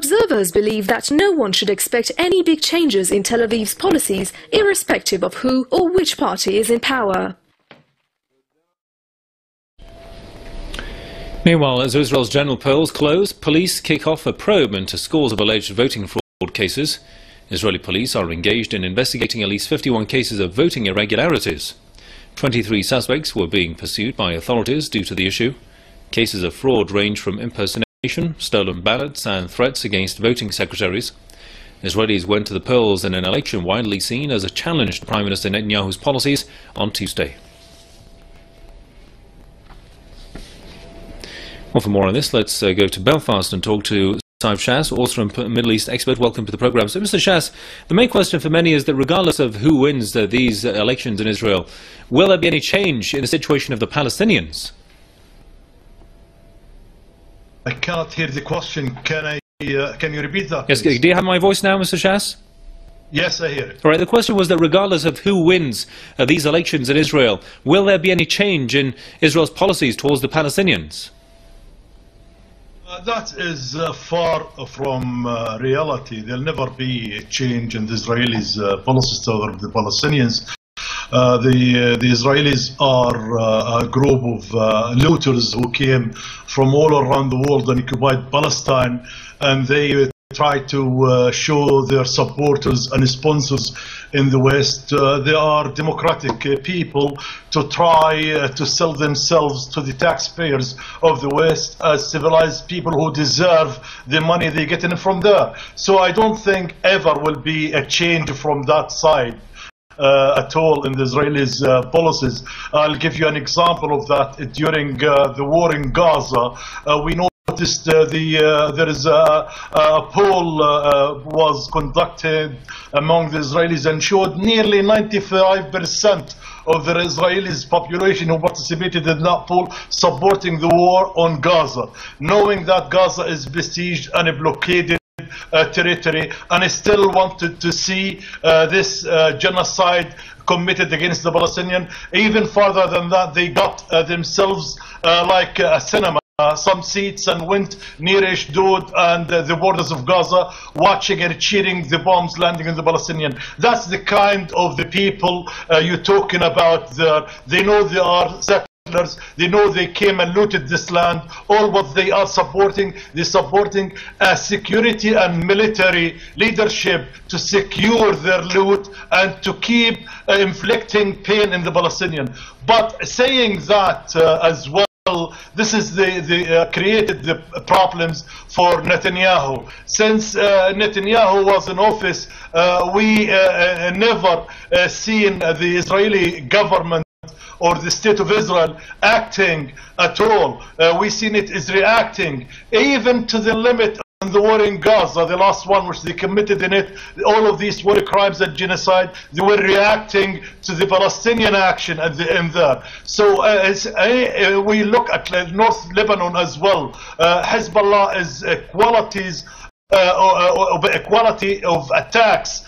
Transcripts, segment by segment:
observers believe that no one should expect any big changes in Tel Aviv's policies, irrespective of who or which party is in power. Meanwhile, as Israel's general polls close, police kick off a probe into scores of alleged voting fraud cases. Israeli police are engaged in investigating at least 51 cases of voting irregularities. 23 suspects were being pursued by authorities due to the issue. Cases of fraud range from impersonation, stolen ballots and threats against voting secretaries. Israelis went to the polls in an election widely seen as a challenge to Prime Minister Netanyahu's policies on Tuesday. Well, for more on this, let's go to Belfast and talk to Saeb Sha'ath, author and Middle East expert. Welcome to the programme. So, Mr. Sha'ath, the main question for many is that regardless of who wins these elections in Israel, will there be any change in the situation of the Palestinians? I cannot hear the question. Can you repeat that? Yes. Do you have my voice now, Mr. Sha'ath? Yes, I hear it. All right. The question was that regardless of who wins these elections in Israel, will there be any change in Israel's policies towards the Palestinians? That is far from reality. There'll never be a change in the Israelis' policies toward the Palestinians. The Israelis are a group of looters who came from all around the world and occupied Palestine, and they try to show their supporters and sponsors in the West they are democratic people to try to sell themselves to the taxpayers of the West as civilized people who deserve the money they get in from there. So I don't think ever will be a change from that side at all in the Israelis' policies. I'll give you an example of that. During the war in Gaza, we noticed there is a poll was conducted among the Israelis and showed nearly 95% of the Israelis' population who participated in that poll supporting the war on Gaza, knowing that Gaza is besieged and blockaded territory, and I still wanted to see this genocide committed against the Palestinian. Even further than that, they got themselves like a cinema, some seats, and went near Ashdod and the borders of Gaza, watching and cheering the bombs landing on the Palestinian. That's the kind of the people you're talking about there. They know they are settlers. They know they came and looted this land. All what they are supporting, they're supporting a security and military leadership to secure their loot and to keep inflicting pain in the Palestinian. But saying that as well, this is created the problems for Netanyahu. Since Netanyahu was in office, we never seen the Israeli government or the state of Israel acting at all. We seen it is reacting even to the limit on the war in Gaza, the last one which they committed in it, all of these war crimes and genocide, they were reacting to the Palestinian action at the end there. So we look at North Lebanon as well. Hezbollah is equality of attacks,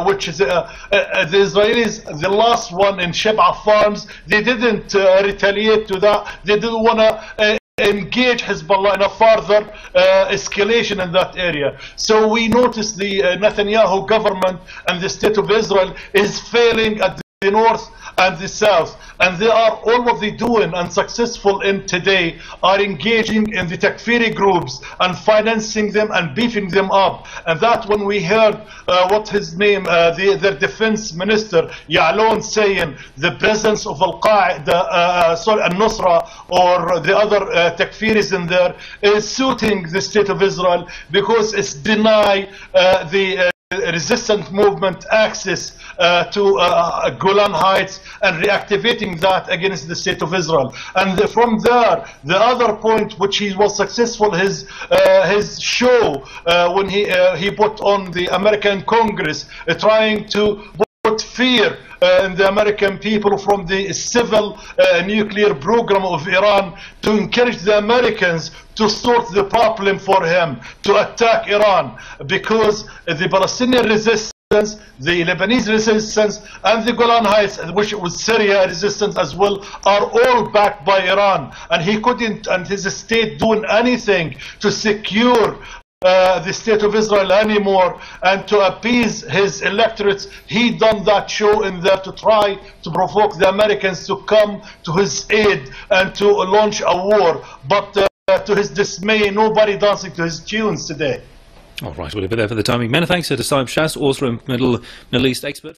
which is the Israelis, the last one in Sheba Farms, they didn't retaliate to that. They didn't want to engage Hezbollah in a further escalation in that area. So we notice the Netanyahu government and the state of Israel is failing at the north and the south, and they are all what they're doing and successful in today are engaging in the takfiri groups and financing them and beefing them up. And that when we heard what his name, their defense minister Ya'lon saying the presence of Al-Qaeda, sorry, Al-Nusra or the other takfiris in there is suiting the state of Israel because it's deny the resistant movement access to Golan Heights and reactivating that against the state of Israel. And from there, the other point which he was successful, his show when he put on the American Congress, trying to put fear in the American people from the civil nuclear program of Iran to encourage the Americans to sort the problem for him, to attack Iran, because the Palestinian resistance, the Lebanese resistance, and the Golan Heights, which was Syria resistance as well, are all backed by Iran. And he couldn't, and his state, doing anything to secure the state of Israel anymore, and to appease his electorates, he done that show in there to try to provoke the Americans to come to his aid and to launch a war. But to his dismay, nobody dancing to his tunes today. All right, we'll leave it there for the timing. Many thanks to Saeb Sha'ath, author and Middle East expert.